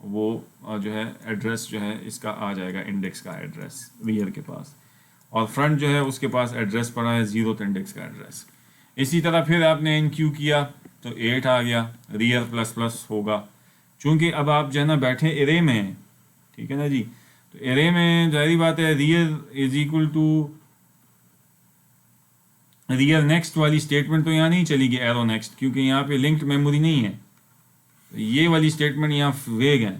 وہ جو ہے ایڈریس جو ہے اس کا آ جائے گا، انڈیکس کا ایڈریس ریئر کے پاس، اور فرنٹ جو ہے اس کے پاس ایڈریس پڑا ہے 0th انڈیکس کا ایڈریس۔ اسی طرح پھر آپ نے ان کیو کیا تو 8 آ گیا، ریئر پلس پلس ہوگا، چونکہ اب آپ جو ہے نا بیٹھے ارے میں ہیں، ٹھیک ہے نا جی، تو ارے میں ظاہری بات ہے rear is equal to rear next والی اسٹیٹمنٹ تو یہاں نہیں چلے گی، ایرو نیکسٹ، کیونکہ یہاں پہ لنکڈ میموری نہیں ہے، یہ والی اسٹیٹمنٹ یہاں ویگ ہے۔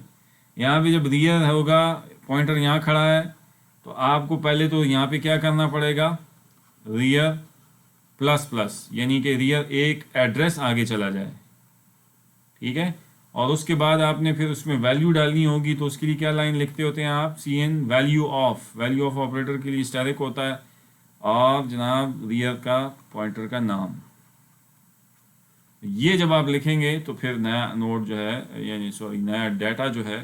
یہاں پہ جب ریئر ہوگا، پوائنٹر یہاں کھڑا ہے، تو آپ کو پہلے تو یہاں پہ کیا کرنا پڑے گا، ریئر پلس پلس، یعنی کہ ریئر ایک ایڈریس آگے چلا جائے، ٹھیک ہے، اور اس کے بعد آپ نے پھر اس میں ویلیو ڈالنی ہوگی، تو اس کے لیے کیا لائن لکھتے ہوتے ہیں آپ، سی این ویلیو آف آپریٹر کے لیے اسٹیرک ہوتا ہے، اور جناب ریئر کا پوائنٹر کا نام، یہ جب آپ لکھیں گے تو پھر نیا نوڈ جو ہے، یعنی نیا ڈیٹا جو ہے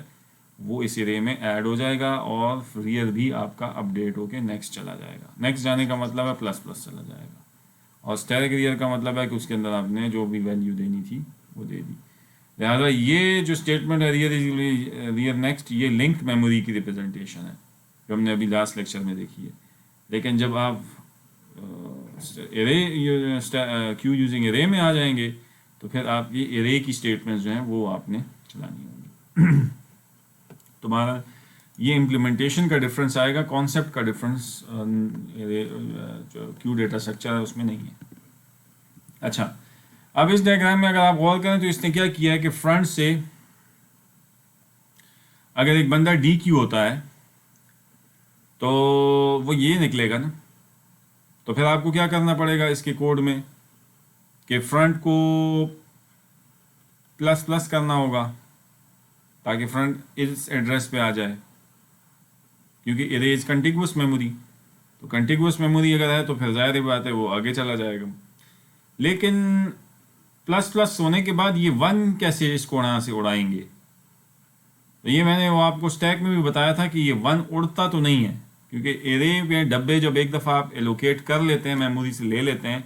وہ اس ارے میں ایڈ ہو جائے گا، اور ریئر بھی آپ کا اپڈیٹ ہو کے نیکسٹ چلا جائے گا۔ نیکسٹ جانے کا مطلب ہے پلس پلس چلا جائے گا، اور اسٹیرک ریئر کا مطلب ہے کہ اس کے اندر آپ نے جو بھی ویلیو دینی تھی وہ دے دی۔ لہٰذا یہ جو اسٹیٹمنٹ ہے ریئر نیکسٹ، یہ لنکڈ میموری کی ریپرزنٹیشن ہے جو ہم نے ابھی لاسٹ لیکچر میں دیکھی ہے۔ لیکن جب آپ ارے کیو یوزنگ ارے میں آ جائیں گے تو پھر آپ یہ ارے کی اسٹیٹمنٹس جو ہیں وہ آپ نے چلانی ہوں گی۔ تمہارا یہ امپلیمنٹیشن کا ڈفرینس آئے گا، کانسیپٹ کا ڈفرینس جو کیو ڈیٹا اسٹرکچر ہے اس میں نہیں ہے۔ اچھا، اب اس ڈائیگرام میں اگر آپ غور کریں تو اس نے کیا کیا ہے کہ فرنٹ سے اگر ایک بندہ ڈی کیو ہوتا ہے تو وہ یہ نکلے گا نا، تو پھر آپ کو کیا کرنا پڑے گا اس کے کوڈ میں کہ فرنٹ کو پلس پلس کرنا ہوگا تاکہ فرنٹ اس ایڈریس پہ آ جائے، کیونکہ ارے از کنٹیگوس میموری، تو کنٹیگوس میموری اگر ہے تو پھر ظاہر بات ہے وہ آگے چلا جائے گا۔ لیکن پلس پلس ہونے کے بعد یہ 1 کیسے اس کو یہاں سے اڑائیں گے، تو یہ میں نے وہ آپ کو اسٹیک میں بھی بتایا تھا کہ یہ 1 اڑتا تو نہیں ہے، کیونکہ ارے میں ڈبے جب ایک دفعہ آپ ایلوکیٹ کر لیتے ہیں، میموری سے لے لیتے ہیں،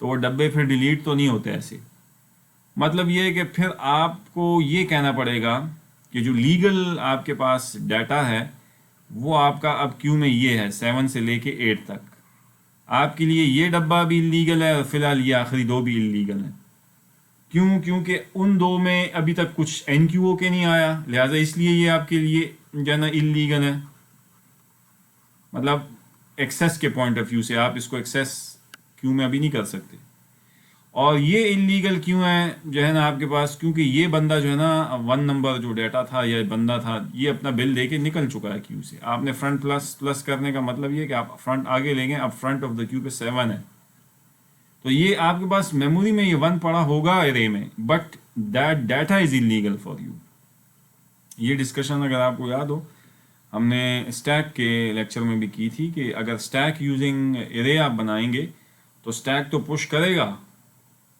تو وہ ڈبے پھر ڈیلیٹ تو نہیں ہوتے ایسے۔ مطلب یہ ہے کہ پھر آپ کو یہ کہنا پڑے گا کہ جو لیگل آپ کے پاس ڈیٹا ہے وہ آپ کا اب کیو میں یہ ہے 7 سے لے کے 8 تک، آپ کے لیے یہ ڈبہ بھی لیگل ہے، اور فی الحال یہ آخری 2 بھی لیگل ہیں۔ کیوں؟ کیونکہ ان 2 میں ابھی تک کچھ این کیو او کے نہیں آیا، لہٰذا اس لیے یہ آپ کے لیے جو ہے نا انلیگل ہے، مطلب ایکسیس کے پوائنٹ آف ویو سے آپ اس کو ایکسیس کیوں میں ابھی نہیں کر سکتے۔ اور یہ انلیگل کیوں ہے جو ہے نا آپ کے پاس، کیونکہ یہ بندہ جو ہے نا 1 نمبر جو ڈیٹا تھا یا بندہ تھا، یہ اپنا بل دے کے نکل چکا ہے کیو سے۔ آپ نے فرنٹ پلس پلس کرنے کا مطلب یہ کہ آپ فرنٹ آگے لیں گے، اب فرنٹ آف دا کیو پہ 7 ہے، تو یہ آپ کے پاس میموری میں یہ 1 پڑا ہوگا ارے میں، but that data is illegal for you. یہ ڈسکشن اگر آپ کو یاد ہو ہم نے اسٹیک کے لیکچر میں بھی کی تھی کہ اگر اسٹیک یوزنگ ارے آپ بنائیں گے تو اسٹیک تو پش کرے گا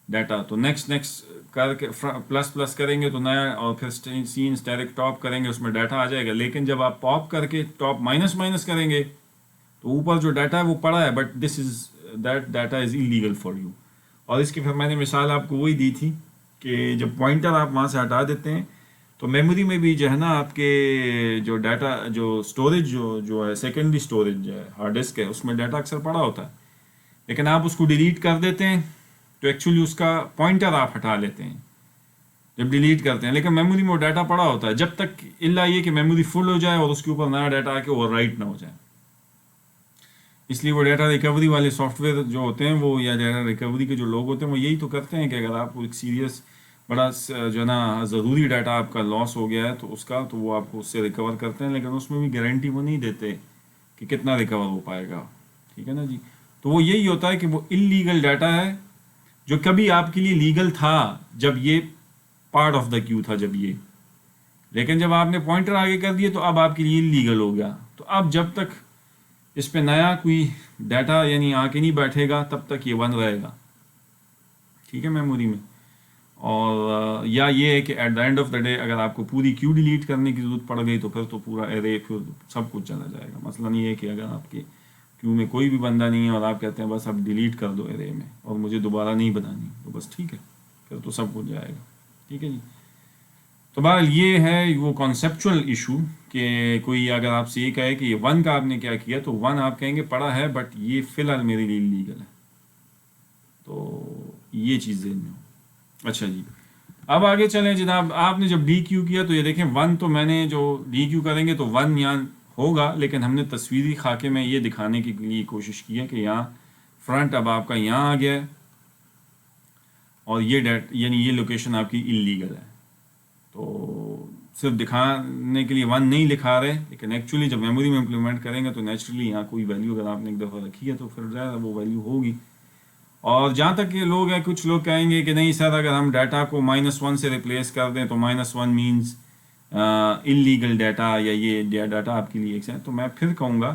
ڈیٹا، تو نیکسٹ کر کے پلس پلس کریں گے تو نیا، اور پھر سین اسٹیرک ٹاپ کریں گے اس میں ڈیٹا آ جائے گا، لیکن جب آپ پاپ کر کے ٹاپ مائنس مائنس کریں گے تو اوپر جو ڈیٹا ہے وہ پڑا ہے، but this is that data is illegal for you. اور اس کی پھر میں نے مثال آپ کو وہی دی تھی کہ جب پوائنٹر آپ وہاں سے ہٹا دیتے ہیں تو میموری میں بھی جو ہے نا آپ کے جو ڈیٹا جو اسٹوریج جو ہے سیکنڈری اسٹوریج جو ہے ہارڈ ڈسک ہے، اس میں ڈیٹا اکثر پڑا ہوتا ہے، لیکن آپ اس کو ڈیلیٹ کر دیتے ہیں تو ایکچولی اس کا پوائنٹر آپ ہٹا لیتے ہیں جب ڈیلیٹ کرتے ہیں، لیکن میموری میں وہ ڈیٹا پڑا ہوتا ہے جب تک الا یہ کہ میموری فل ہو جائے اور اس کے اوپر نیا ڈیٹا آ کے اوور رائٹ نہ ہو جائے۔ اس لیے وہ ڈیٹا ریکوری والے سافٹ ویئر جو ہوتے ہیں وہ، یا ڈیٹا ریکوری کے جو لوگ ہوتے ہیں وہ یہی تو کرتے ہیں کہ اگر آپ کو ایک سیریس بڑا جو ہے نا ضروری ڈیٹا آپ کا لاس ہو گیا ہے تو اس کا، تو وہ آپ کو اس سے ریکور کرتے ہیں، لیکن اس میں بھی گارنٹی وہ نہیں دیتے کہ کتنا ریکور ہو پائے گا، ٹھیک ہے نا جی۔ تو وہ یہی ہوتا ہے کہ وہ انلیگل ڈیٹا ہے جو کبھی آپ کے لیے لیگل تھا جب یہ پارٹ آف دا کیو تھا جب یہ، لیکن جب آپ نے پوائنٹر آگے کر دیے تو اب آپ کے لیے انلیگل ہو گیا۔ تو اب جب تک اس پہ نیا کوئی ڈیٹا یعنی آ کے نہیں بیٹھے گا تب تک یہ 1 رہے گا، ٹھیک ہے، میموری میں۔ اور یا یہ ہے کہ at the end of the day اگر آپ کو پوری کیو ڈیلیٹ کرنے کی ضرورت پڑ گئی تو پھر تو پورا ارے پھر سب کچھ چلا جائے گا۔ مثلا یہ ہے کہ اگر آپ کے کیو میں کوئی بھی بندہ نہیں ہے اور آپ کہتے ہیں بس اب ڈیلیٹ کر دو ارے میں اور مجھے دوبارہ نہیں بنانی، تو بس ٹھیک ہے، پھر تو سب کچھ جائے گا، ٹھیک ہے جی۔ تو بہرحال یہ ہے وہ کانسیپچول ایشو کہ کوئی اگر آپ سے یہ کہے کہ یہ 1 کا آپ نے کیا کیا تو 1 آپ کہیں گے پڑھا ہے بٹ یہ فی الحال میرے لیے لیگل ہے. تو یہ چیز ذہن میں ہو. اچھا جی اب آگے چلیں جناب. آپ نے جب ڈی کیو کیا تو یہ دیکھیں 1 تو میں نے جو ڈی کیو کریں گے تو 1 یہاں ہوگا, لیکن ہم نے تصویری خاکے میں یہ دکھانے کے لیے کوشش کی ہے کہ یہاں فرنٹ اب آپ کا یہاں آ گیا ہے اور یہ یعنی یہ لوکیشن آپ کی انلیگل ہے. تو صرف دکھانے کے لیے 1 نہیں لکھا رہے, لیکن ایکچولی جب میموری میں امپلیمنٹ کریں گے تو نیچرلی یہاں کوئی ویلیو اگر آپ نے ایک دفعہ رکھی ہے تو پھر ظاہر وہ ویلیو ہوگی. اور جہاں تک یہ لوگ ہیں, کچھ لوگ کہیں گے کہ نہیں سر اگر ہم ڈیٹا کو -1 سے ریپلیس کر دیں تو -1 مینز انلیگل ڈیٹا یا یہ ڈیٹا آپ کے لیے ایک ہے. تو میں پھر کہوں گا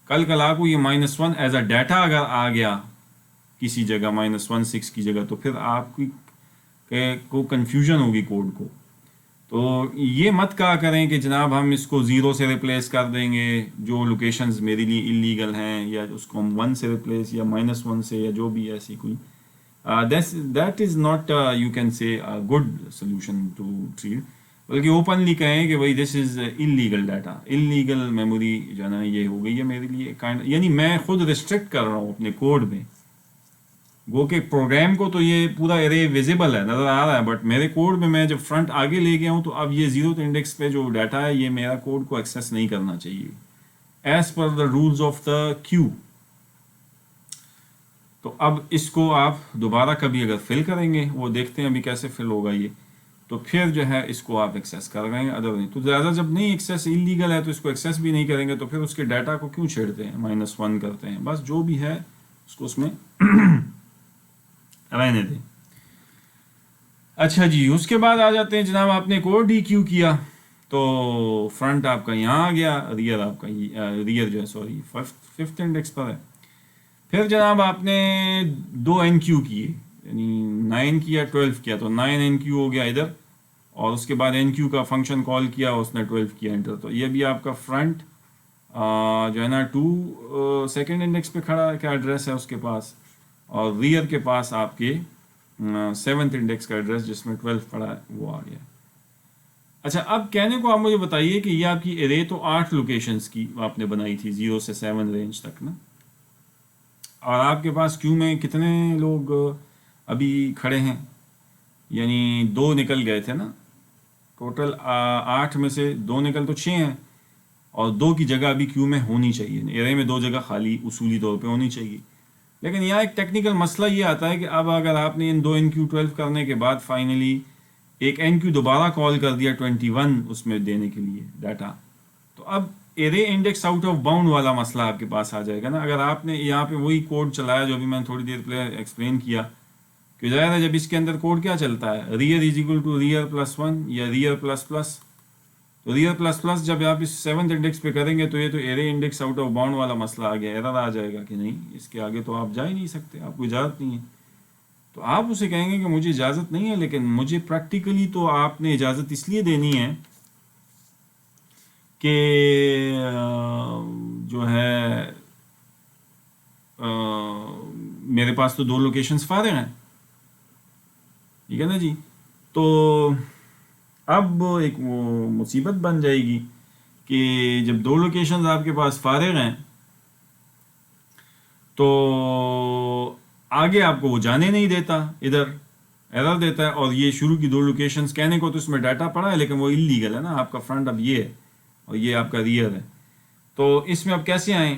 کل کلا کو یہ -1 ایز اے ڈیٹا اگر آ گیا کسی جگہ -16 کی جگہ تو پھر آپ کی کو کنفیوژن ہوگی کوڈ کو. تو یہ مت کہا کریں کہ جناب ہم اس کو 0 سے ریپلیس کر دیں گے جو لوکیشنز میرے لیے انلیگل ہیں, یا اس کو ہم 1 سے ریپلیس یا -1 سے یا جو بھی ایسی کوئی that is not you can say good solution to treat. بلکہ اوپنلی کہیں کہ بھائی this is illegal data, illegal memory جو ہے نا یہ ہو گئی ہے میرے لیے یعنی میں خود ریسٹرکٹ کر رہا ہوں اپنے کوڈ میں. گو کہ پروگرام کو تو یہ پورا ارے ویزیبل ہے, نظر آ رہا ہے, بٹ میرے کوڈ میں جب فرنٹ آگے لے گیا ہوں تو اب یہ 0th انڈیکس پہ جو ڈیٹا ہے یہ میرا کوڈ کو ایکسیس نہیں کرنا چاہیے as per the rules of the queue. تو اب اس کو آپ دوبارہ کبھی اگر فل کریں گے, وہ دیکھتے ہیں ابھی کیسے فل ہوگا یہ, تو پھر جو ہے اس کو آپ ایکسیس کر رہے ہیں, ادر نہیں تو زیادہ جب نہیں ایکسیس انلیگل ہے تو اس کو ایکسیس بھی نہیں کریں گے تو پھر اس کے ڈیٹا کو کیوں چھیڑتے ہیں, -1 کرتے ہیں, بس جو بھی ہے اس کو اس میں رہنے دیں. اچھا جی اس کے بعد آ جاتے ہیں جناب آپ نے کوڈ ڈی کیو کیا تو فرنٹ آپ کا یہاں آ گیا, ریئر آپ کا ریئر جو ہے سوری 5th انڈیکس پر ہے. پھر جناب آپ نے 2 این کیو کیے یعنی 9 کیا 12 کیا تو 9 این کیو ہو گیا ادھر, اور اس کے بعد این کیو کا فنکشن کال کیا اس نے 12 کیا انٹر. تو یہ بھی آپ کا فرنٹ جو ہے نا 2 انڈیکس پہ کھڑا ہے, کیا ایڈریس ہے اس کے پاس, اور ریئر کے پاس آپ کے 7th انڈیکس کا ایڈریس جس میں 12 پڑا ہے وہ آ گیا. اچھا اب کہنے کو آپ مجھے بتائیے کہ یہ آپ کی ارے تو 8 لوکیشنز کی آپ نے بنائی تھی 0 سے 7 رینج تک نا, اور آپ کے پاس کیو میں کتنے لوگ ابھی کھڑے ہیں, یعنی 2 نکل گئے تھے نا, ٹوٹل 8 میں سے 2 نکل تو 6 ہیں, اور 2 کی جگہ ابھی کیو میں ہونی چاہیے, ارے میں 2 جگہ خالی اصولی طور پہ ہونی چاہیے. لیکن یہاں ایک ٹیکنیکل مسئلہ یہ آتا ہے کہ اب اگر آپ نے ان 2 این کیو 12 کرنے کے بعد فائنلی ایک این کیو دوبارہ کال کر دیا 21 اس میں دینے کے لیے ڈیٹا, تو اب ارے انڈیکس آؤٹ آف باؤنڈ والا مسئلہ آپ کے پاس آ جائے گا نا. اگر آپ نے یہاں پہ وہی کوڈ چلایا جو ابھی میں نے تھوڑی دیر پہلے ایکسپلین کیا کہ ظاہر ہے جب اس کے اندر کوڈ کیا چلتا ہے, rear is equal to rear +1 یا ریئر ++, تو ریئر ++ جب آپ اس 7th انڈیکس پہ کریں گے تو یہ تو ارے انڈیکس آؤٹ آف باؤنڈ والا مسئلہ آ گیا, ایرر آ جائے گا کہ نہیں اس کے آگے تو آپ جا ہی نہیں سکتے, آپ کو اجازت نہیں ہے. تو آپ اسے کہیں گے کہ مجھے اجازت نہیں ہے, لیکن مجھے پریکٹیکلی تو آپ نے اجازت اس لیے دینی ہے کہ جو ہے میرے پاس تو 2 لوکیشنز فارغ ہیں, ٹھیک ہے نا جی. تو اب ایک وہ مصیبت بن جائے گی کہ جب 2 لوکیشنز آپ کے پاس فارغ ہیں تو آگے آپ کو وہ جانے نہیں دیتا, ادھر ایرر دیتا ہے, اور یہ شروع کی 2 لوکیشنز کہنے کو تو اس میں ڈیٹا پڑا ہے لیکن وہ انلیگل ہے نا, آپ کا فرنٹ اب یہ ہے اور یہ آپ کا ریئر ہے. تو اس میں اب کیسے آئیں,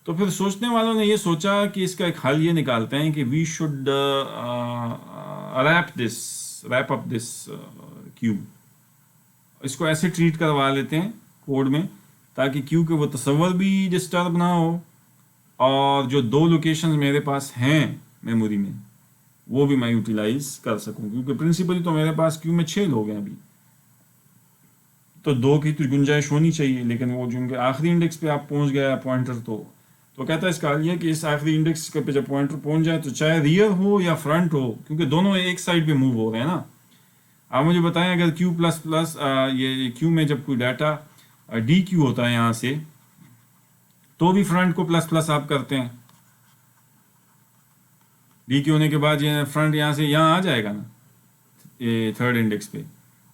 تو پھر سوچنے والوں نے یہ سوچا کہ اس کا ایک حل یہ نکالتے ہیں کہ وی شوڈ ریپ اپ دس کیو, اس کو ایسے ٹریٹ کروا لیتے ہیں کوڈ میں تاکہ کیو کے وہ تصور بھی ڈسٹرب نہ ہو, اور جو 2 لوکیشنز میرے پاس ہیں میموری میں وہ بھی میں یوٹیلائز کر سکوں, کیونکہ پرنسپلی تو میرے پاس کیو میں 6 لوگ ہیں ابھی, تو 2 کی تو گنجائش ہونی چاہیے. لیکن وہ جو ان کے آخری انڈیکس پہ آپ پہنچ گیا پوائنٹر, تو کہتا ہے اس کا یہ کہ اس آخری انڈیکس پہ جب پوائنٹر پہنچ جائے تو چاہے ریئر ہو یا فرنٹ ہو, کیونکہ دونوں ایک سائڈ پہ موو ہو رہے ہیں نا. آپ مجھے بتائیں اگر Q++ یہ کیو میں جب کوئی ڈیٹا ڈی کیو ہوتا ہے یہاں سے تو بھی فرنٹ کو ++ آپ کرتے ہیں, ڈی کیو ہونے کے بعد یہ فرنٹ یہاں سے یہاں آ جائے گا نا 3rd انڈیکس پہ,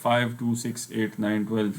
5 2 6 8 9 12,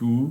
2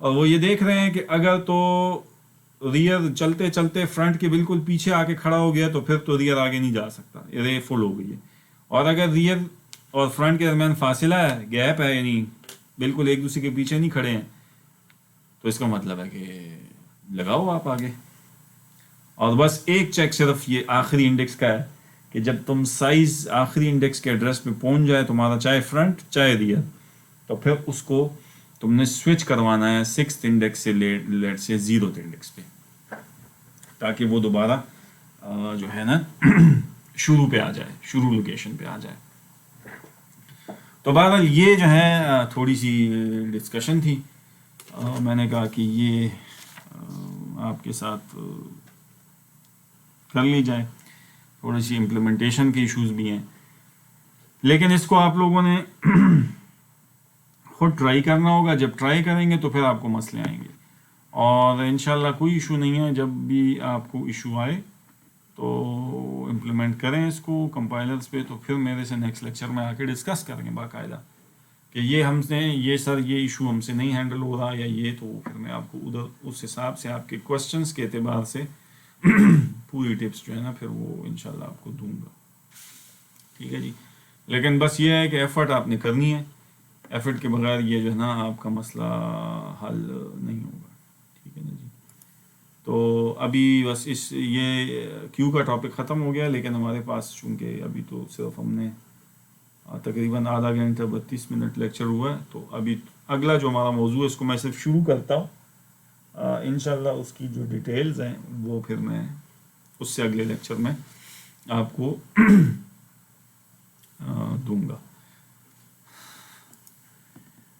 اور وہ یہ دیکھ رہے ہیں کہ اگر تو ریئر چلتے چلتے فرنٹ کے بالکل پیچھے آ کے کھڑا ہو گیا تو پھر تو ریئر آگے نہیں جا سکتا، رے فل ہو گئی ہے. اور اگر ریئر اور فرنٹ کے درمیان فاصلہ ہے، گیپ ہے، یعنی بالکل ایک دوسرے کے پیچھے نہیں کھڑے ہیں، تو اس کا مطلب ہے کہ لگاؤ آپ آگے. اور بس ایک چیک صرف یہ آخری انڈیکس کا ہے کہ جب تم سائز آخری انڈیکس کے ایڈریس پہ پہنچ جائے تمہارا، چاہے فرنٹ چاہے ریئر، تو پھر اس کو تم نے سوئچ کروانا ہے 6th انڈیکس سے لیٹ سے 0th انڈیکس پہ، تاکہ وہ دوبارہ جو ہے نا شروع پہ آ جائے، شروع لوکیشن پہ آ جائے. تو بہرحال یہ جو ہے تھوڑی سی ڈسکشن تھی، میں نے کہا کہ یہ آپ کے ساتھ کر لی جائے. تھوڑی سی امپلیمنٹیشن کے ایشوز بھی ہیں، لیکن اس کو آپ لوگوں نے خود ٹرائی کرنا ہوگا. جب ٹرائی کریں گے تو پھر آپ کو مسئلے آئیں گے، اور انشاءاللہ کوئی ایشو نہیں ہے. جب بھی آپ کو ایشو آئے تو امپلیمنٹ کریں اس کو کمپائلرز پہ، تو پھر میرے سے نیکسٹ لیکچر میں آ کے ڈسکس کریں گے باقاعدہ کہ یہ ہم سے، یہ سر یہ ایشو ہم سے نہیں ہینڈل ہو رہا یا یہ، تو پھر میں آپ کو ادھر اس حساب سے آپ کے کوشچنس کے اعتبار سے پوری ٹپس جو ہے نا پھر وہ انشاءاللہ آپ کو دوں گا. ٹھیک ہے جی. لیکن بس یہ ہے کہ ایفرٹ آپ نے کرنی ہے، ایفرٹ کے بغیر یہ جو ہے نا آپ کا مسئلہ حل نہیں ہوگا. ٹھیک ہے نا جی. تو ابھی بس یہ کیو کا ٹاپک ختم ہو گیا، لیکن ہمارے پاس چونکہ ابھی تو صرف ہم نے تقریباً آدھا گھنٹہ 32 منٹ لیکچر ہوا ہے، تو ابھی اگلا جو ہمارا موضوع ہے اس کو میں صرف شروع کرتا ہوں. انشاءاللہ اس کی جو ڈیٹیلز ہیں وہ پھر میں اس سے اگلے لیکچر میں آپ کو دوں گا.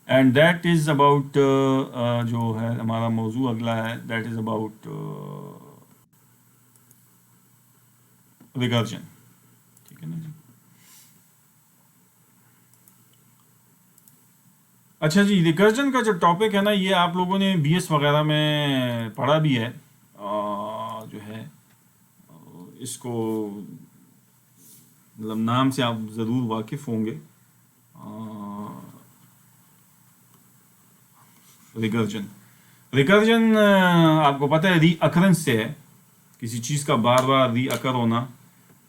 اینڈ دیٹ از اباؤٹ جو ہے ہمارا موضوع اگلا ہے، دیٹ از اباؤٹ ریکرجن. ٹھیک ہے نا جی. اچھا جی، ریکرجن کا جو ٹاپک ہے نا، یہ آپ لوگوں نے بی ایس وغیرہ میں پڑھا بھی ہے. جو ہے اس کو مطلب نام سے آپ ضرور واقف ہوں گے. ریکرجن آپ کو پتہ ہے ری اکرنس سے ہے، کسی چیز کا بار بار ری اکر ہونا،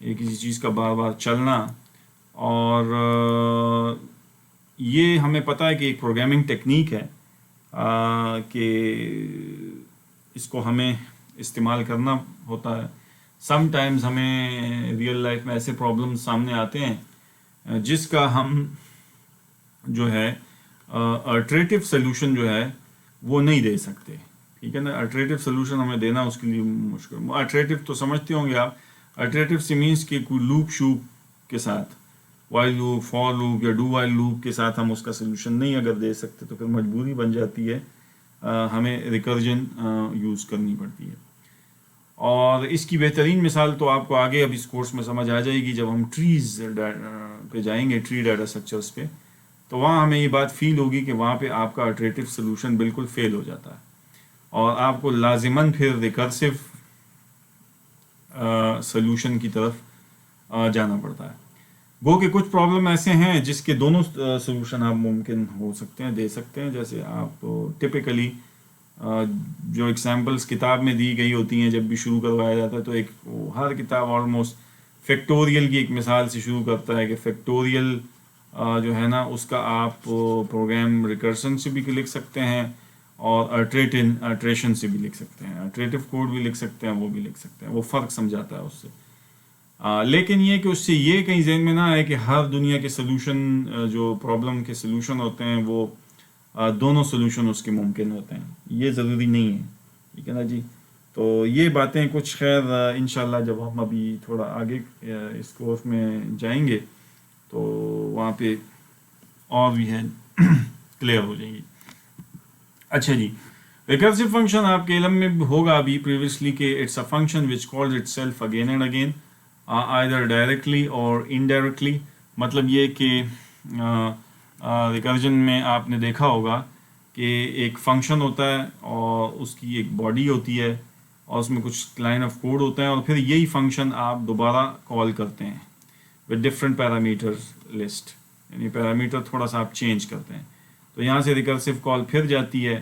یا کسی چیز کا بار بار چلنا. اور یہ ہمیں پتہ ہے کہ ایک پروگرامنگ ٹیکنیک ہے کہ اس کو ہمیں استعمال کرنا ہوتا ہے. سم ٹائمز ہمیں ریئل لائف میں ایسے پرابلمز سامنے آتے ہیں جس کا ہم جو ہے الٹریٹیو سلوشن جو ہے وہ نہیں دے سکتے. ٹھیک ہے نا. الٹریٹیو سلوشن ہمیں دینا اس کے لیے مشکل. الٹریٹیو تو سمجھتے ہوں گے آپ. الٹریٹیو سے مینس کہ کوئی لوپ شوپ کے ساتھ، وائل لوپ، فور لوپ یا ڈو وائل لوپ کے ساتھ ہم اس کا سلوشن نہیں اگر دے سکتے تو پھر مجبوری بن جاتی ہے ہمیں ریکرجن یوز کرنی پڑتی ہے. اور اس کی بہترین مثال تو آپ کو آگے اب اس کورس میں سمجھ آ جائے گی جب ہم ٹریز پہ جائیں گے، ٹری ڈیٹا اسٹرکچرس پہ، تو وہاں ہمیں یہ بات فیل ہوگی کہ وہاں پہ آپ کا الٹریٹیو سلوشن بالکل فیل ہو جاتا ہے اور آپ کو لازماً پھر ریکرسو سلوشن کی طرف جانا پڑتا ہے. گو کہ کچھ پرابلم ایسے ہیں جس کے دونوں سلوشن آپ ممکن ہو سکتے ہیں، دے سکتے ہیں. جیسے آپ ٹپیکلی جو ایگزامپلس کتاب میں دی گئی ہوتی ہیں جب بھی شروع کروایا جاتا ہے، تو ایک ہر کتاب آلموسٹ فیکٹوریل کی ایک مثال سے شروع کرتا ہے کہ فیکٹوریل جو ہے نا اس کا آپ پروگرام ریکرسن سے بھی لکھ سکتے ہیں اور الٹریشن سے بھی لکھ سکتے ہیں. الٹریٹیو کوڈ بھی لکھ سکتے ہیں، وہ بھی لکھ سکتے ہیں. وہ فرق سمجھاتا ہے اس سے. لیکن یہ کہ اس سے یہ کہیں ذہن میں نہ آئے کہ ہر دنیا کے سلوشن جو پرابلم کے سلوشن ہوتے ہیں وہ دونوں سلوشن اس کے ممکن ہوتے ہیں. یہ ضروری نہیں ہے. ٹھیک ہے نا جی. تو یہ باتیں کچھ خیر انشاءاللہ جب ہم ابھی تھوڑا آگے اس کورس میں جائیں گے تو وہاں پہ اور بھی ہے کلیئر ہو جائیں گی. اچھا جی، ریکرسو فنکشن آپ کے علم میں ہوگا ابھی پریویسلی کہ it's a function which calls itself again and again either directly اور انڈائریکٹلی. مطلب یہ کہ ریکرجن میں آپ نے دیکھا ہوگا کہ ایک فنکشن ہوتا ہے اور اس کی ایک باڈی ہوتی ہے اور اس میں کچھ لائن آف کوڈ ہوتا ہے اور پھر یہی فنکشن آپ دوبارہ کال کرتے ہیں ود ڈفرینٹ پیرامیٹر لسٹ، یعنی پیرامیٹر تھوڑا سا آپ چینج کرتے ہیں. تو یہاں سے ریکرسو کال پھر جاتی ہے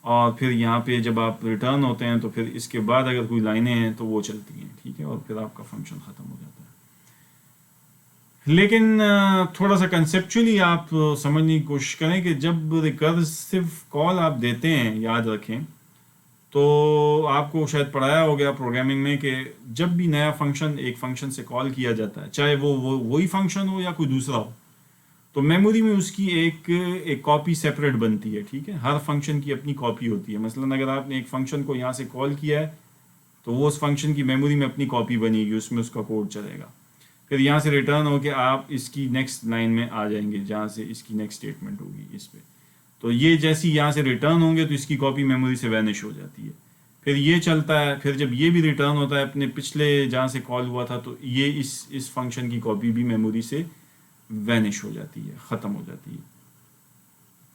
اور پھر یہاں پہ جب آپ ریٹرن ہوتے ہیں تو پھر اس کے بعد اگر کوئی لائنیں ہیں تو وہ چلتی ہیں، ٹھیک ہے، اور پھر آپ کا فنکشن ختم ہو جاتا ہے۔ لیکن تھوڑا سا کنسیپچولی آپ سمجھنے کی کوشش کریں کہ جب ریکرسو کال آپ دیتے ہیں، یاد رکھیں، تو آپ کو شاید پڑھایا ہو گیا پروگرامنگ میں کہ جب بھی نیا فنکشن ایک فنکشن سے کال کیا جاتا ہے، چاہے وہی فنکشن ہو یا کوئی دوسرا ہو، تو میموری میں اس کی ایک کاپی سیپریٹ بنتی ہے، ٹھیک ہے، ہر فنکشن کی اپنی کاپی ہوتی ہے۔ مثلا اگر آپ نے ایک فنکشن کو یہاں سے کال کیا ہے تو وہ اس فنکشن کی میموری میں اپنی کاپی بنے گی، اس میں اس کا کوڈ چلے گا، پھر یہاں سے ریٹرن ہو کے آپ اس کی نیکسٹ لائن میں آ جائیں گے جہاں سے اس کی نیکسٹ اسٹیٹمنٹ ہوگی اس پہ، تو یہ جیسی یہاں سے ریٹرن ہوں گے تو اس کی کاپی میموری سے وینش ہو جاتی ہے، پھر یہ چلتا ہے، پھر جب یہ بھی ریٹرن ہوتا ہے اپنے پچھلے جہاں سے کال ہوا تھا تو یہ اس فنکشن کی کاپی بھی میموری سے وینش ہو جاتی ہے، ختم ہو جاتی ہے۔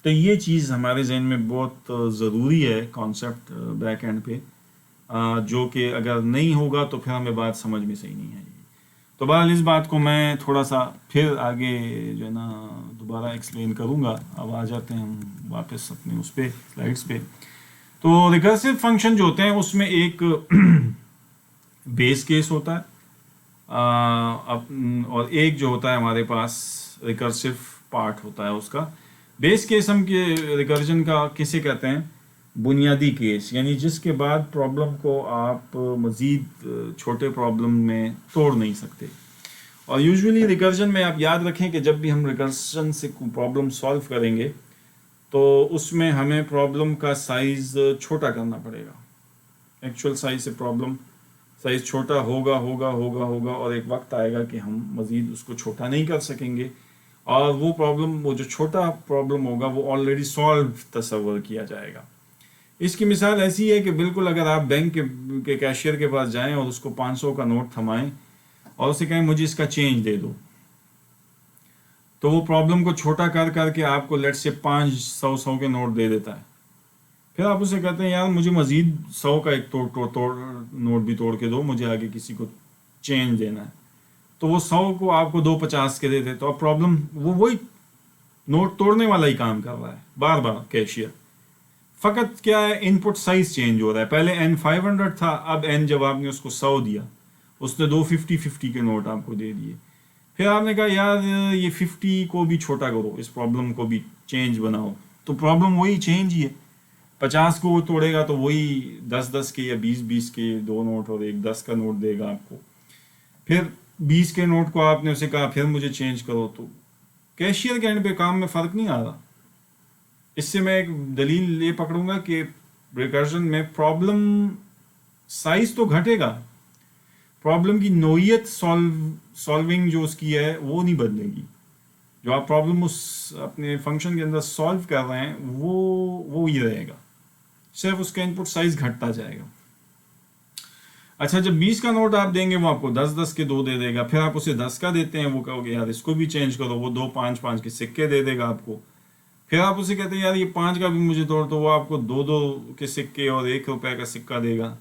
تو یہ چیز ہمارے ذہن میں بہت ضروری ہے، کانسیپٹ بیک اینڈ پہ، جو کہ اگر نہیں ہوگا تو پھر ہمیں بات سمجھ میں صحیح نہیں آئے گی۔ تو بہرحال اس بات کو میں تھوڑا سا پھر آگے جو ہے نا دوبارہ ایکسپلین کروں گا۔ اب آ جاتے ہیں ہم واپس اپنے اس پہ سلائڈس پہ۔ تو ریکرسو فنکشن جو ہوتے ہیں اس میں ایک بیس کیس ہوتا ہے، اور ایک جو ہوتا ہے ہمارے پاس ریکرسو پارٹ ہوتا ہے اس کا۔ بیس کیس ہم کے ریکرجن کا کسے کہتے ہیں؟ بنیادی کیس، یعنی جس کے بعد پرابلم کو آپ مزید چھوٹے پرابلم میں توڑ نہیں سکتے۔ اور یوزولی ریکرجن میں آپ یاد رکھیں کہ جب بھی ہم ریکرجن سے پرابلم سالو کریں گے تو اس میں ہمیں پرابلم کا سائز چھوٹا کرنا پڑے گا۔ ایکچوئل سائز سے پرابلم سائز چھوٹا ہوگا اور ایک وقت آئے گا کہ ہم مزید اس کو چھوٹا نہیں کر سکیں گے، اور وہ جو چھوٹا پرابلم ہوگا وہ آلریڈی سالو تصور کیا جائے گا۔ اس کی مثال ایسی ہے کہ بالکل اگر آپ بینک کے کیشیئر کے پاس جائیں اور اس کو 500 کا نوٹ تھمائیں اور اسے کہیں مجھے اس کا چینج دے دو، تو وہ پرابلم کو چھوٹا کر کے آپ کو لیٹ سے 500 کے نوٹ دے دیتا ہے۔ پھر آپ اسے کہتے ہیں یار مجھے مزید 100 کا ایک نوٹ بھی توڑ کے دو، مجھے آگے کسی کو چینج دینا ہے، تو وہ 100 کو آپ کو 250 کے دیتے، تو اب پرابلم وہی نوٹ توڑنے والا ہی کام کر رہا ہے بار بار کیشیئر، فقط کیا ہے ان پٹ سائز چینج ہو رہا ہے۔ پہلے n 500 تھا، اب n جب آپ نے اس کو 100 دیا، اس نے 250 کے نوٹ آپ کو دے دیے، پھر آپ نے کہا یار یہ 50 کو بھی چھوٹا کرو، اس پرابلم کو بھی چینج بناؤ، تو پرابلم وہی چینج ہی ہے۔ 50 کو وہ توڑے گا تو وہی 10 کے یا 20 کے 2 نوٹ اور ایک 10 کا نوٹ دے گا آپ کو، پھر 20 کے نوٹ کو آپ نے اسے کہا پھر مجھے چینج کرو، تو کیشیئر کے اینڈ پہ کام میں فرق نہیں آ رہا۔ اس سے میں ایک دلیل یہ پکڑوں گا کہ ریکرجن میں پرابلم سائز تو گھٹے گا، پرابلم کی نوعیت سالونگ جو اس کی ہے وہ نہیں بدلے گی۔ جو آپ پرابلم اس اپنے فنکشن کے اندر سالو کر رہے ہیں وہ ہی رہے گا، صرف اس کا ان پٹ سائز گھٹتا جائے گا۔ اچھا، جب 20 کا نوٹ آپ دیں گے وہ آپ کو 10 کے 2 دے دے گا، پھر آپ اسے 10 کا دیتے ہیں، وہ کہو گے یار اس کو بھی چینج کرو، وہ 2 5 کے سکے دے دے گا آپ کو، پھر آپ اسے کہتے ہیں یار یہ 5 کا بھی مجھے توڑ، تو وہ آپ کو 2 کے سکے اور 1 روپے کا سکہ دے گا۔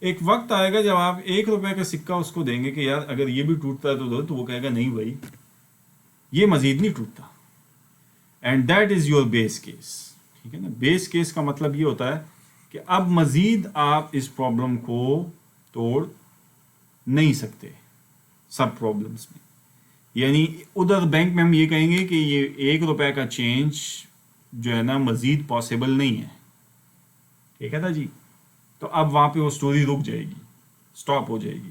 ایک وقت آئے گا جب آپ 1 روپے کا سکہ اس کو دیں گے کہ یار اگر یہ بھی ٹوٹتا ہے تو دو، تو وہ کہے گا نہیں بھائی یہ مزید نہیں ٹوٹتا، and that is your base case, ٹھیک ہے نا۔ بیس کیس کا مطلب یہ ہوتا ہے کہ اب مزید آپ اس پرابلم کو توڑ نہیں سکتے سب پرابلمس میں، یعنی ادھر بینک میں ہم یہ کہیں گے کہ یہ 1 روپے کا چینج جو ہے نا مزید پاسبل نہیں ہے، ٹھیک ہے نا جی۔ تو اب وہاں پہ وہ سٹوری رک جائے گی، سٹاپ ہو جائے گی۔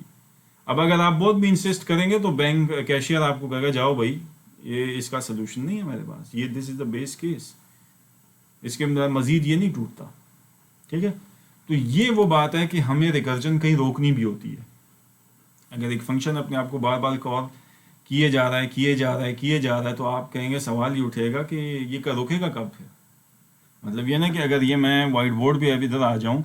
اب اگر آپ بہت بھی انسسٹ کریں گے تو بینک کیشیئر آپ کو کہے گا جاؤ بھائی یہ اس کا سلوشن نہیں ہے میرے پاس، یہ دس از دا بیس کیس، اس کے اندر مزید یہ نہیں ٹوٹتا، ٹھیک ہے۔ تو یہ وہ بات ہے کہ ہمیں ریکرجن کہیں روکنی بھی ہوتی ہے۔ اگر ایک فنکشن اپنے آپ کو بار بار کال کیے جا رہا ہے تو آپ کہیں گے، سوال یہ اٹھے گا کہ یہ رکے گا کب؟ پھر مطلب یہ نا کہ اگر یہ میں وائٹ بورڈ پہ اب ادھر آ جاؤں،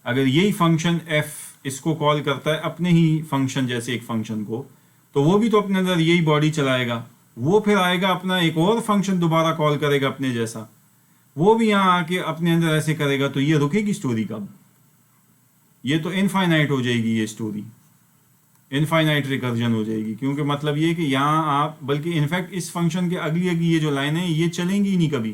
اگر یہی فنکشن ایف اس کو کال کرتا ہے اپنے ہی فنکشن جیسے ایک فنکشن کو، تو وہ بھی تو اپنے اندر یہی باڈی چلائے گا، وہ پھر آئے گا اپنا ایک اور فنکشن دوبارہ کال کرے گا اپنے جیسا، وہ بھی یہاں آ کے اپنے اندر ایسے کرے گا، تو یہ رکے گی اسٹوری کب؟ یہ تو انفائنائٹ ہو جائے گی، یہ اسٹوری انفائنائٹ ریکرجن ہو جائے گی، کیونکہ مطلب یہ کہ یہاں آپ بلکہ انفیکٹ اس فنکشن کے اگلی یہ جو لائن ہے یہ چلیں گی ہی نہیں کبھی۔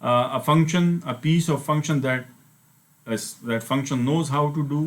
a function, a piece of function that function knows how to do,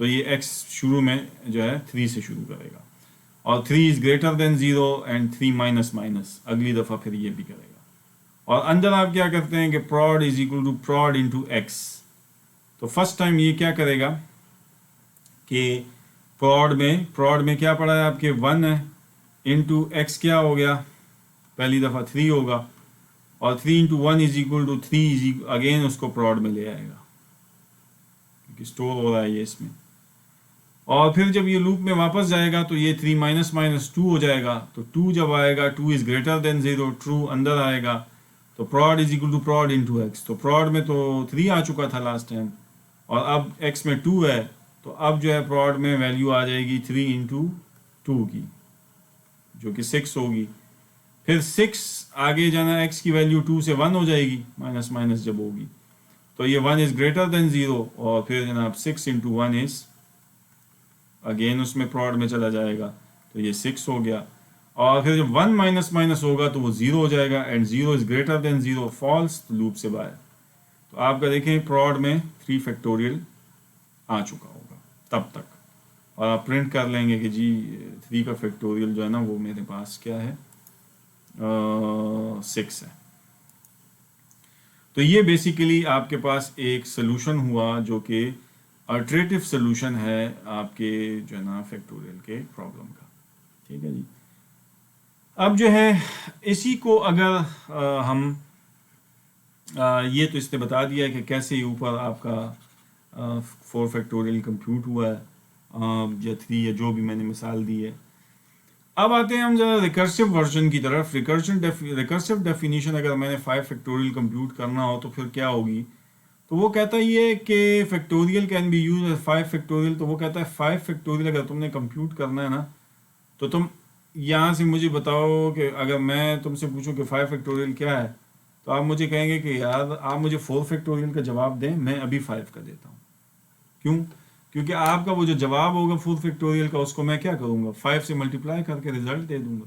تو یہ ایکس شروع میں جو ہے 3 سے شروع کرے گا، اور 3 از greater than 0 and 3 minus minus اگلی دفعہ پھر یہ بھی کرے گا. اور اندر آپ کیا کرتے ہیں کہ prod is equal to prod into X. تو فرسٹ ٹائم یہ کیا کرے گا کہ پراڈ میں کیا پڑا ہے آپ کے 1 ہے انٹو ایکس کیا ہو گیا، پہلی دفعہ 3 ہوگا، اور 3 into 1 is equal to 3 again اس کو پراڈ میں لے آئے گا کیونکہ اسٹور ہو رہا ہے یہ اس میں. اور پھر جب یہ لوپ میں واپس جائے گا تو یہ 3 مائنس مائنس 2 ہو جائے گا. تو 2 جب آئے گا 2 از گریٹر دین 0 ٹرو اندر آئے گا، تو prod is equal to prod into X. تو پراڈ میں تو 3 آ چکا تھا لاسٹ ٹائم، اور اب ایکس میں 2 ہے، تو اب جو ہے پراڈ میں ویلیو آ جائے گی 3 انٹو 2 کی جو کہ 6 ہوگی. پھر 6 آگے جانا ایکس کی ویلیو 2 سے 1 ہو جائے گی مائنس مائنس جب ہوگی، تو یہ 1 از گریٹر دین 0، اور پھر جناب 6 انٹو 1 از اگین اس میں پراڈ میں چلا جائے گا، تو یہ 6 ہو گیا. اور پھر جب 1 مائنس مائنس ہوگا تو وہ 0 ہو جائے گا، and 0 is greater than 0 false, loop سے باہر. تو آپ کا دیکھیں پراڈ میں 3 فیکٹوریل آ چکا ہوگا تب تک، اور آپ پرنٹ کر لیں گے کہ جی 3 کا فیکٹوریل جو ہے نا وہ میرے پاس کیا ہے 6 ہے. تو یہ بیسیکلی آپ کے پاس ایک سلوشن ہوا جو کہ الٹریٹیو سلوشن ہے آپ کے جو ہے نا فیکٹوریل کے پرابلم کا. ٹھیک ہے جی. اب جو ہے اسی کو اگر ہم یہ تو اس نے بتا دیا ہے کہ کیسے اوپر آپ کا 4 فیکٹوریل کمپیوٹ ہوا ہے یا 3 یا جو بھی میں نے مثال دی ہے. اب آتے ہیں ہم ذرا ریکرسو ورژن کی طرف. ریکرسو ڈیفینیشن اگر میں نے 5 فیکٹوریل کمپیوٹ کرنا ہو تو پھر کیا ہوگی، تو وہ کہتا ہے یہ کہ factorial can be use as 5 factorial. تو وہ کہتا ہے 5 فیکٹوریل اگر تم نے کمپیوٹ کرنا ہے نا تو تم یہاں سے مجھے بتاؤ کہ اگر میں تم سے پوچھوں کہ 5 فیکٹوریل کیا ہے تو آپ مجھے کہیں گے کہ یار آپ مجھے 4 فیکٹوریل کا جواب دیں، میں ابھی 5 کا دیتا ہوں. کیوں؟ کیونکہ آپ کا وہ جو جواب ہوگا 4 فیکٹوریل کا اس کو میں کیا کروں گا 5 سے ملٹیپلائی کر کے رزلٹ دے دوں گا.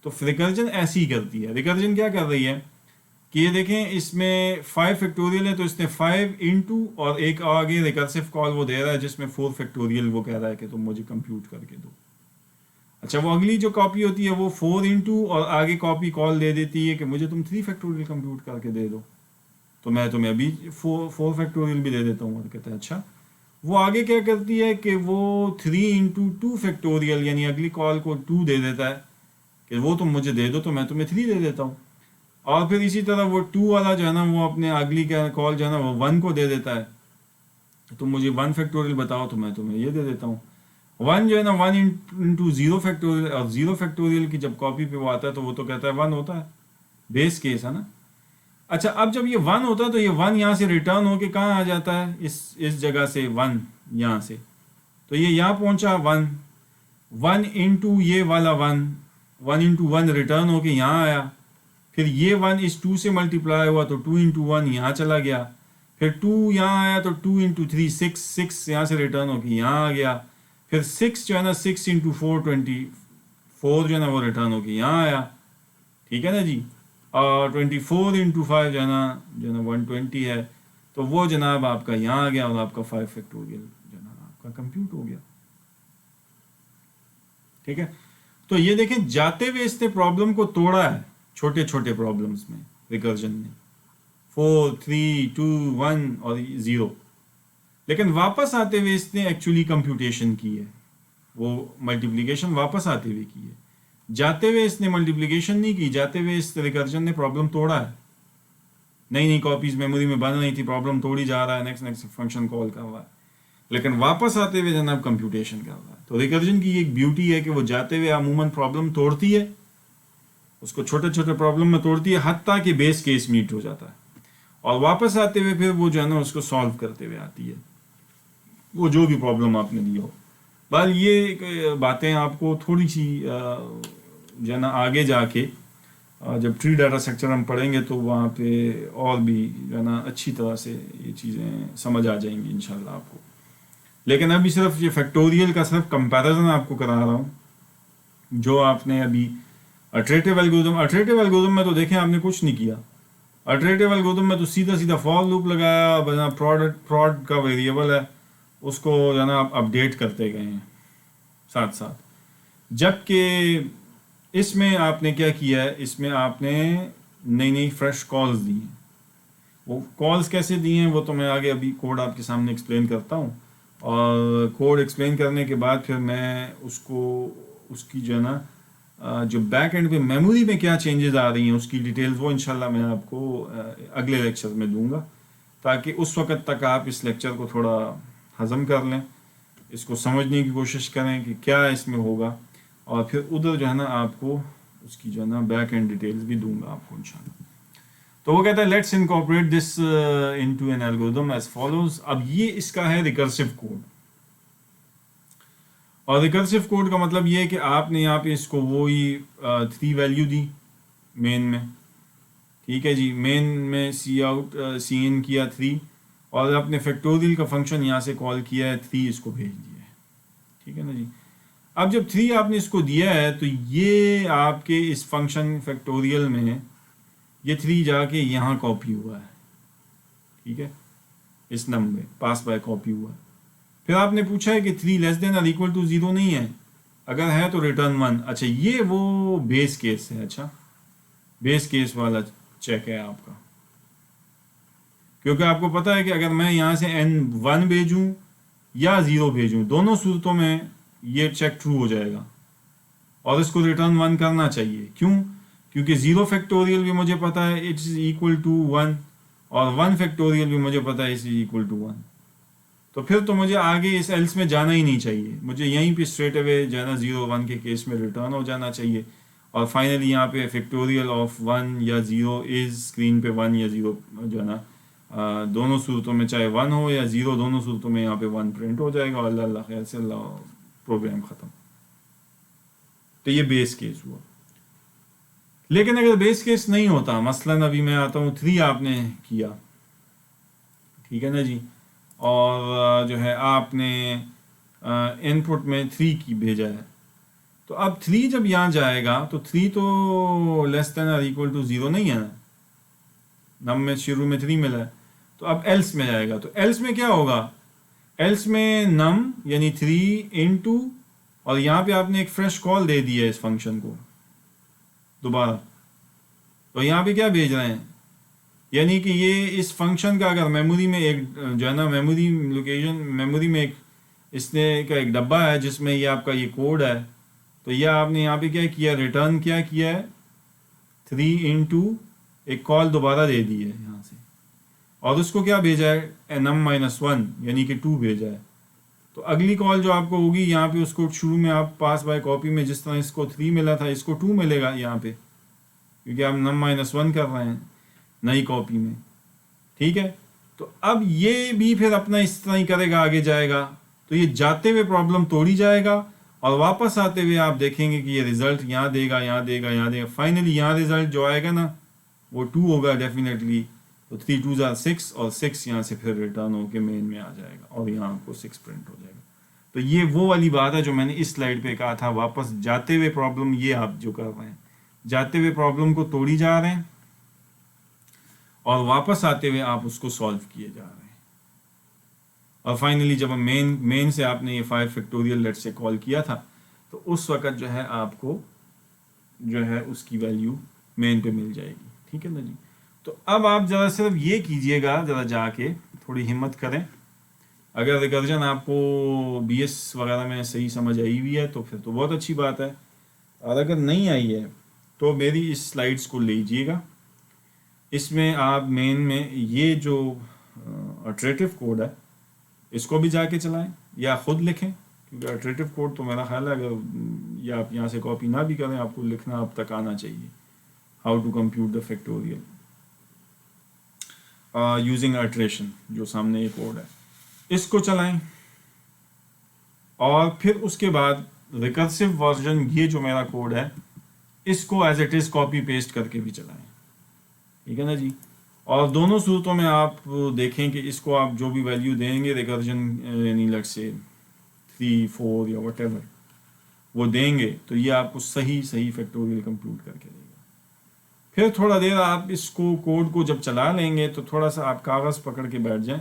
تو ریکرجن ایسی ہی کرتی ہے. ریکرجن کیا کر رہی ہے کہ یہ دیکھیں اس میں 5 فیکٹوریل ہے تو اس نے 5 انٹو اور ایک آگے ریکرسو کال وہ دے رہا ہے جس میں 4 فیکٹوریل وہ کہہ رہا ہے کہ تم مجھے کمپیوٹ کر کے دو. اچھا وہ اگلی جو کاپی ہوتی ہے وہ 4 انٹو اور آگے کاپی کال دے دیتی ہے کہ مجھے تم 3 فیکٹوریل کمپیوٹ کر کے دے دو، تو میں تمہیں ابھی 4 فیکٹوریل بھی دے دیتا ہوں. اور کہتا ہے اچھا وہ آگے کیا کرتی ہے کہ وہ 3 انٹو 2 فیکٹوریل یعنی اگلی کال کو 2 دے دیتا ہے کہ وہ تم مجھے دے دو تو میں تمہیں 3 دے دیتا ہوں. اور پھر اسی طرح وہ 2 والا جو ہے نا وہ اپنے اگلی کال جو ہے نا وہ 1 کو دے دیتا ہے، تم مجھے 1 فیکٹوریل بتاؤ تو میں تمہیں یہ دے دیتا ہوں. 1 جو ہے نا 1 انٹو 0 فیکٹوریل، اور 0 فیکٹوریل کی جب کاپی پہ وہ آتا ہے تو وہ تو کہتا ہے 1 ہوتا ہے، بیس کیس ہے نا. اچھا اب جب یہ 1 ہوتا ہے تو یہ 1 یہاں سے ریٹرن ہو کے کہاں آ جاتا ہے، اس جگہ سے 1 یہاں سے، تو یہ یہاں پہنچا 1 انٹو یہ والا 1 انٹو 1 ریٹرن ہو کے یہاں آیا. پھر یہ 1 اس 2 سے ملٹیپلائی ہوا تو 2 انٹو 1 یہاں چلا گیا. پھر 2 یہاں آیا تو 2 انٹو 3 6 یہاں سے ریٹرن ہو کے یہاں آ گیا. پھر 6 جو ہے نا 6 انٹو 4 24 جو ہے نا وہ ریٹرن ہو کے یہاں آیا. ٹھیک ہے نا جی. اور 24 انٹو 5 جو ہے نا 120 ہے، تو وہ جناب آپ کا یہاں آ گیا اور آپ کا 5 فیکٹوریل جو ہے نا آپ کا کمپیوٹ ہو گیا. ٹھیک ہے. تو یہ دیکھیں جاتے ہوئے اس نے پرابلم کو توڑا ہے چھوٹے چھوٹے پرابلمس میں ریکرجن نے 4 3 2 1 اور 0، لیکن واپس آتے ہوئے اس نے ایکچولی کمپیوٹیشن کی ہے، وہ ملٹیپلیکیشن واپس آتے ہوئے کی ہے. جاتے ہوئے اس نے ملٹیپلیکیشن نہیں کی، جاتے ہوئے اس ریکرجن نے پرابلم توڑا ہے. نئی کاپیز میموری میں بن رہی تھی، پرابلم توڑی جا رہا ہے، نیکسٹ فنکشن کال کر رہا ہے، لیکن واپس آتے ہوئے جناب کمپیوٹیشن کر رہا ہے. تو ریکرجن کی ایک بیوٹی ہے کہ وہ جاتے ہوئے عموماً پرابلم توڑتی ہے، اس کو چھوٹے چھوٹے پرابلم میں توڑتی ہے حتیٰ کہ بیس کیس میٹ ہو جاتا ہے، اور واپس آتے ہوئے پھر وہ جو ہے نا اس کو سالو کرتے ہوئے آتی ہے وہ جو بھی پرابلم آپ نے دی ہو. بس یہ باتیں آپ کو تھوڑی سی جو ہے نا آگے جا کے جب ٹری ڈاٹا اسٹرکچر ہم پڑھیں گے تو وہاں پہ اور بھی جو ہے نا اچھی طرح سے یہ چیزیں سمجھ آ جائیں گی انشاءاللہ آپ کو. لیکن ابھی صرف یہ فیکٹوریل کا صرف کمپیریزن آپ کو کرا رہا ہوں جو آپ نے ابھی اٹریٹیو الگورتھم میں تو دیکھیں آپ نے کچھ نہیں کیا. اٹریٹیو الگورتھم میں تو سیدھا فار لوپ لگایا، بنا پراڈ کا ویریبل ہے اس کو جو ہے نا آپ اپڈیٹ کرتے گئے ہیں ساتھ ساتھ. جبکہ اس میں آپ نے کیا کیا ہے, اس میں آپ نے نئی نئی فریش کالز دی ہیں. وہ کالز کیسے دی ہیں وہ تو میں آگے ابھی کوڈ آپ کے سامنے ایکسپلین کرتا ہوں, اور کوڈ ایکسپلین کرنے کے بعد پھر میں اس کی جو ہے نا جو بیک اینڈ پہ میموری میں کیا چینجز آ رہی ہیں اس کی ڈیٹیلز وہ انشاءاللہ میں آپ کو اگلے لیکچر میں دوں گا, تاکہ اس وقت تک آپ اس لیکچر کو تھوڑا ہضم کر لیں, اس کو سمجھنے کی کوشش کریں کہ کیا اس میں ہوگا, اور پھر ادھر جو ہے نا آپ کو اس کی جو ہے نا بیک اینڈ ڈیٹیلز بھی دوں گا آپ کو انشاءاللہ. تو وہ کہتا ہے let's incorporate this into an algorithm as follows. اب یہ اس کا ہے ریکرسو کوڈ, اور ریکرسو کوڈ کا مطلب یہ ہے کہ آپ نے یہاں پہ اس کو وہی 3 ویلیو دی مین میں, ٹھیک ہے جی. مین میں سی آؤٹ سی ان کیا 3, اور آپ نے فیکٹوریل کا فنکشن یہاں سے کال کیا ہے 3, اس کو بھیج دیا ہے, ٹھیک ہے نا جی. اب جب 3 آپ نے اس کو دیا ہے تو یہ آپ کے اس فنکشن فیکٹوریل میں یہ 3 جا کے یہاں کاپی ہوا ہے, ٹھیک ہے, اس نمبر پاس بائی کاپی ہوا ہے. پھر آپ نے پوچھا ہے کہ 3 لیس دین اور ایکول ٹو 0 نہیں ہے, اگر ہے تو ریٹرن 1. اچھا یہ وہ بیس کیس ہے, اچھا بیس کیس والا چیک ہے آپ کا, کیونکہ آپ کو پتا ہے کہ اگر میں یہاں سے n1 بھیجوں یا 0 بھیجوں, دونوں صورتوں میں یہ چیک ٹرو ہو جائے گا, اور اس کو ریٹرن 1 کرنا چاہیے. کیوں؟ کیونکہ 0 فیکٹوریل بھی مجھے پتا ہے اٹ از ایکول ٹو 1, اور 1 فیکٹوریل بھی مجھے پتا ہے اٹ از ایکول ٹو 1. تو پھر تو مجھے آگے اس ایلس میں جانا ہی نہیں چاہیے, مجھے یہیں پہ اسٹریٹ اوے جو ہے نا 0 1 کے کیس میں ریٹرن ہو جانا چاہیے, اور فائنلی یہاں پہ فیکٹوریل آف 1 یا 0 از اسکرین پہ 1 یا 0 جو ہے نا دونوں صورتوں میں چاہے 1 ہو یا 0, دونوں صورتوں میں یہاں پہ 1 پرنٹ ہو جائے گا, اور اللہ خیر سے اللہ پروگرام ختم. تو یہ بیس کیس ہوا. لیکن اگر بیس کیس نہیں ہوتا, مثلاً ابھی میں آتا ہوں 3 آپ نے کیا, ٹھیک ہے نا جی, اور جو ہے آپ نے ان پٹ میں 3 کی بھیجا ہے, تو اب 3 جب یہاں جائے گا تو 3 تو لیس دین اور ایکول ٹو 0 نہیں ہے نا, نم میں شروع میں 3 ملا ہے, تو اب ایلس میں جائے گا. تو ایلس میں کیا ہوگا, ایلس میں نم یعنی 3 انٹو, اور یہاں پہ آپ نے ایک فریش کال دے دی ہے اس فنکشن کو دوبارہ, تو یہاں پہ کیا بھیج رہے ہیں, یعنی کہ یہ اس فنکشن کا اگر میموری میں ایک جو ہے نا میموری لوکیشن میموری میں ایک اس نے کا ایک ڈبہ ہے جس میں یہ آپ کا یہ کوڈ ہے, تو یہ آپ نے یہاں پہ کیا کیا, ریٹرن کیا ہے 3 انٹو ایک کال دوبارہ دے دی ہے یہاں سے, اور اس کو کیا بھیجا ہے num-1 یعنی کہ 2 بھیجا ہے. تو اگلی کال جو آپ کو ہوگی یہاں پہ اس کو شروع میں آپ پاس بائی کاپی میں جس طرح اس کو 3 ملا تھا اس کو 2 ملے گا یہاں پہ, کیونکہ آپ num-1 کر رہے ہیں نئی کاپی میں, ٹھیک ہے. تو اب یہ بھی پھر اپنا اس طرح ہی کرے گا, آگے جائے گا, تو یہ جاتے ہوئے پرابلم توڑی جائے گا, اور واپس آتے ہوئے آپ دیکھیں گے کہ یہ رزلٹ یہاں دے گا, یہاں دے گا, یہاں دے گا. فائنلی یہاں رزلٹ جو آئے گا نا وہ 2 ہوگا ڈیفینیٹلی, تو 3 2 6, اور 6 یہاں سے پھر ریٹرن ہو کے مین میں آ جائے گا, اور یہاں آپ کو 6 پرنٹ ہو جائے گا. تو یہ وہ والی بات ہے جو میں نے اس سلائڈ پہ کہا تھا, واپس جاتے ہوئے پرابلم یہ آپ جو کر رہے ہیں, جاتے ہوئے پرابلم کو توڑی جا رہے ہیں, اور واپس آتے ہوئے آپ اس کو سالو کیے جا رہے ہیں. اور فائنلی جب مین سے آپ نے یہ 5 فیکٹوریل لیٹ سے کال کیا تھا, تو اس وقت جو ہے آپ کو جو ہے اس کی ویلیو مین پہ مل جائے گی, ٹھیک ہے نا جی. تو اب آپ ذرا صرف یہ کیجئے گا, ذرا جا کے تھوڑی ہمت کریں, اگر ریکرجن آپ کو بی ایس وغیرہ میں صحیح سمجھ آئی ہوئی ہے تو پھر تو بہت اچھی بات ہے, اور اگر نہیں آئی ہے تو میری اس سلائڈس کو لیجئے گا. اس میں آپ مین میں یہ جو اٹریٹو کوڈ ہے اس کو بھی جا کے چلائیں یا خود لکھیں, کیونکہ اٹریٹو کوڈ تو میرا خیال ہے اگر یا آپ یہاں سے کاپی نہ بھی کریں آپ کو لکھنا اب تک آنا چاہیے, how to compute the factorial using iteration, جو سامنے یہ کوڈ ہے اس کو چلائیں, اور پھر اس کے بعد ریکرسو ورژن یہ جو میرا کوڈ ہے اس کو as it is copy paste کر کے بھی چلائیں, ٹھیک ہے نا جی. اور دونوں صورتوں میں آپ دیکھیں کہ اس کو آپ جو بھی ویلیو دیں گے ریکرجن یعنی لیٹ سے 3 4 یا وٹ ایور وہ دیں گے, تو یہ آپ کو صحیح فیکٹوریل کمپیوٹ کر کے دے گا. پھر تھوڑا دیر آپ اس کو کوڈ کو جب چلا لیں گے تو تھوڑا سا آپ کاغذ پکڑ کے بیٹھ جائیں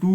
2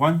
1.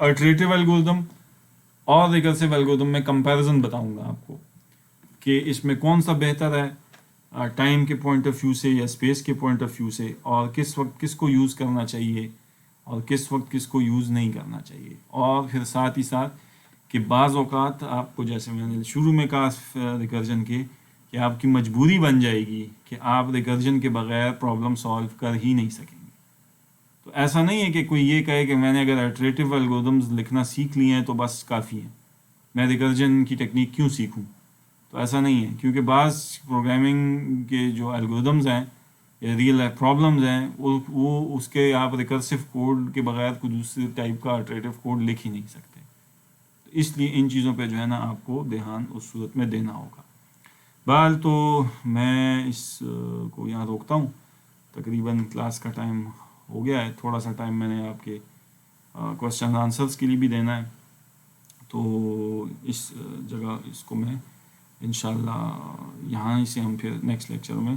اٹریٹو الگورتھم اور ریکرسیو الگورتھم میں کمپیریزن بتاؤں گا آپ کو کہ اس میں کون سا بہتر ہے ٹائم کے پوائنٹ آف ویو سے یا اسپیس کے پوائنٹ آف ویو سے، اور کس وقت کس کو یوز کرنا چاہیے اور کس وقت کس کو یوز نہیں کرنا چاہیے. اور پھر ساتھ ہی ساتھ کہ بعض اوقات آپ کو، جیسے میں نے شروع میں کہا ریکرجن کے، کہ آپ کی مجبوری بن جائے گی کہ آپ ریکرجن کے بغیر پرابلم سالو کر ہی نہیں سکیں گے. تو ایسا نہیں ہے کہ کوئی یہ کہے کہ میں نے اگر الٹریٹو الگورتھمز لکھنا سیکھ لیے ہیں تو بس کافی ہے، میں ریکرجن کی ٹیکنیک کیوں سیکھوں. تو ایسا نہیں ہے، کیونکہ بعض پروگرامنگ کے جو الگورتھمز ہیں یا ریئل لائف پرابلمز ہیں وہ اس کے آپ ریکرسیو کوڈ کے بغیر کوئی دوسرے ٹائپ کا الٹریٹو کوڈ لکھ ہی نہیں سکتے. تو اس لیے ان چیزوں پہ جو ہے نا آپ کو دھیان اس صورت میں دینا ہوگا. بہرحال تو میں اس کو یہاں روکتا ہوں، تقریباً کلاس کا ٹائم ہو گیا ہے. تھوڑا سا ٹائم میں نے آپ کے کوشچن آنسرس کے لیے بھی دینا ہے، تو اس جگہ اس کو میں انشاءاللہ یہاں سے ہم پھر نیکسٹ لیکچر میں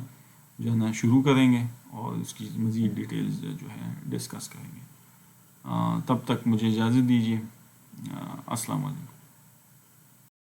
جو ہے نا شروع کریں گے اور اس کی مزید ڈیٹیلز جو ہے ڈسکس کریں گے. تب تک مجھے اجازت دیجیے. السلام علیکم.